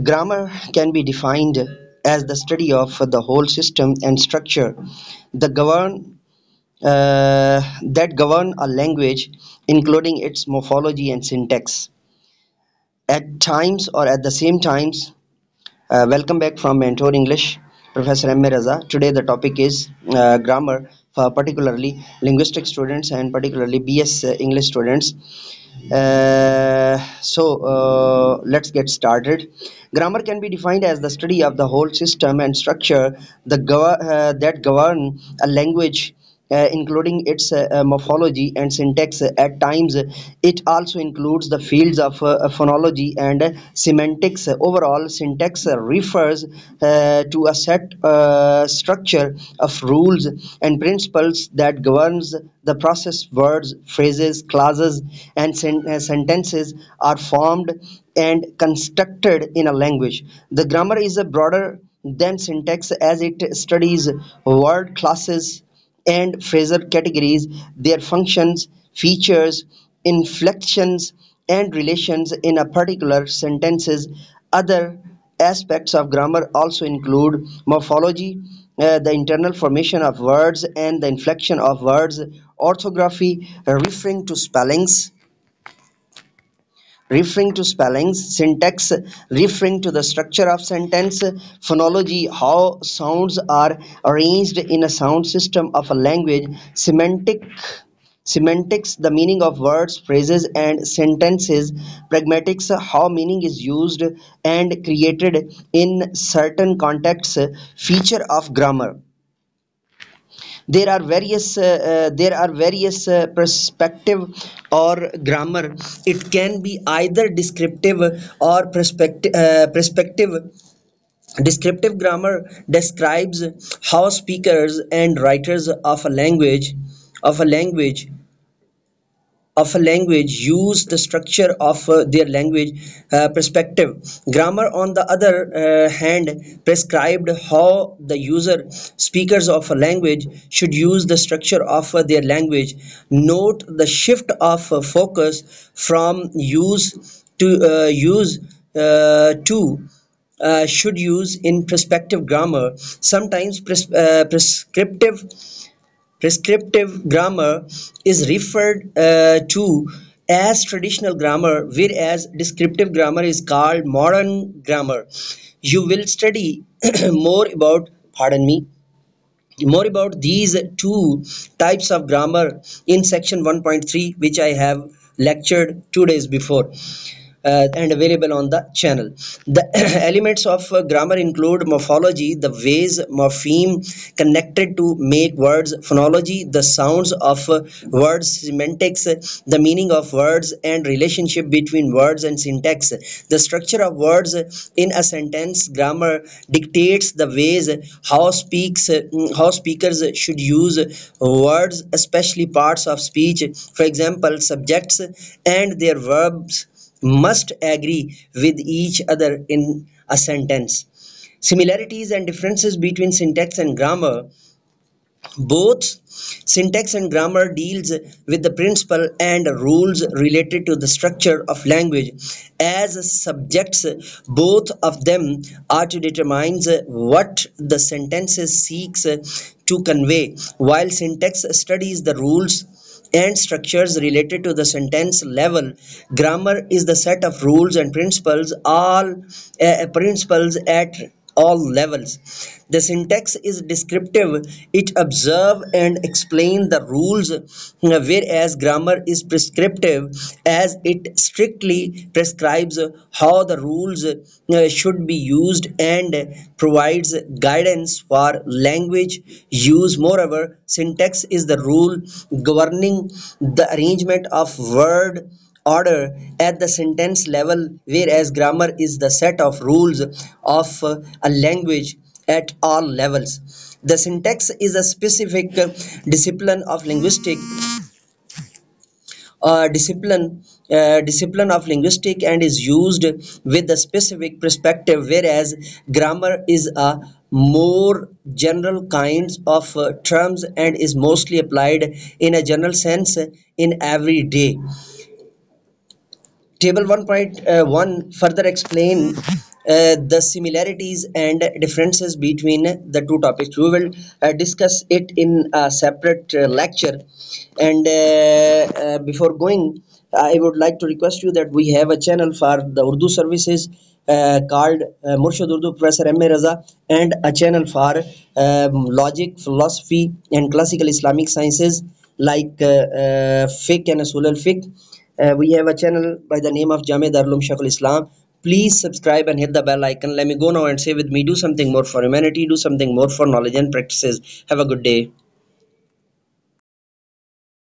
Grammar can be defined as the study of the whole system and structure the govern that govern a language, including its morphology and syntax. At times or at the same times, welcome back from Mentor English, Professor M. Raza. Today the topic is grammar for particularly linguistic students and particularly BS English students. Let's get started. Grammar can be defined as the study of the whole system and structure that govern a language, including its morphology and syntax. At times, it also includes the fields of phonology and semantics. Overall, syntax refers to a set structure of rules and principles that governs the process words, phrases, clauses, and sentences are formed and constructed in a language. The grammar is a broader than syntax as it studies word classes and phrasal categories, their functions, features, inflections, and relations in a particular sentences. Other aspects of grammar also include morphology, the internal formation of words and the inflection of words, orthography, referring to spellings, syntax, referring to the structure of sentence, phonology, how sounds are arranged in a sound system of a language, semantics, the meaning of words, phrases, and sentences, pragmatics, how meaning is used and created in certain contexts, feature of grammar. There are various perspective or grammar. It can be either descriptive or perspective. Descriptive grammar describes how speakers and writers of a language use the structure of their language. Perspective grammar, on the other hand, prescribed how the user speakers of a language should use the structure of their language. Note the shift of focus from use to should use in prescriptive grammar. Sometimes prescriptive grammar is referred to as traditional grammar, whereas descriptive grammar is called modern grammar. You will study more about, pardon me, more about these two types of grammar in section 1.3, which I have lectured 2 days before, and available on the channel. The elements of grammar include morphology, the ways morpheme connected to make words; phonology, the sounds of words; semantics, the meaning of words and relationship between words; and syntax, the structure of words in a sentence. Grammar dictates the ways how speakers should use words, especially parts of speech. For example, subjects and their verbs must agree with each other in a sentence. Similarities and differences between syntax and grammar. Both syntax and grammar deals with the principle and rules related to the structure of language. As subjects, both of them are to determine what the sentence seeks to convey, while syntax studies the rules and structures related to the sentence level. Grammar is the set of rules and principles at all levels. The syntax is descriptive, it observe and explain the rules, whereas grammar is prescriptive, as it strictly prescribes how the rules should be used and provides guidance for language use. Moreover, syntax is the rule governing the arrangement of word order at the sentence level, whereas grammar is the set of rules of a language at all levels. The syntax is a specific discipline of linguistic discipline of linguistic and is used with a specific perspective, whereas grammar is a more general kinds of terms and is mostly applied in a general sense in everyday Table 1.1 further explain the similarities and differences between the two topics. We will discuss it in a separate lecture. And before going, I would like to request you that we have a channel for the Urdu services called Murshid Urdu Professor M.A. Raza, and a channel for logic, philosophy, and classical Islamic sciences like fiqh and Usul al-Fiqh. We have a channel by the name of Jame Darulum Shakul Islam. Please subscribe and hit the bell icon. Let me go now and say with me, do something more for humanity, do something more for knowledge and practices. Have a good day.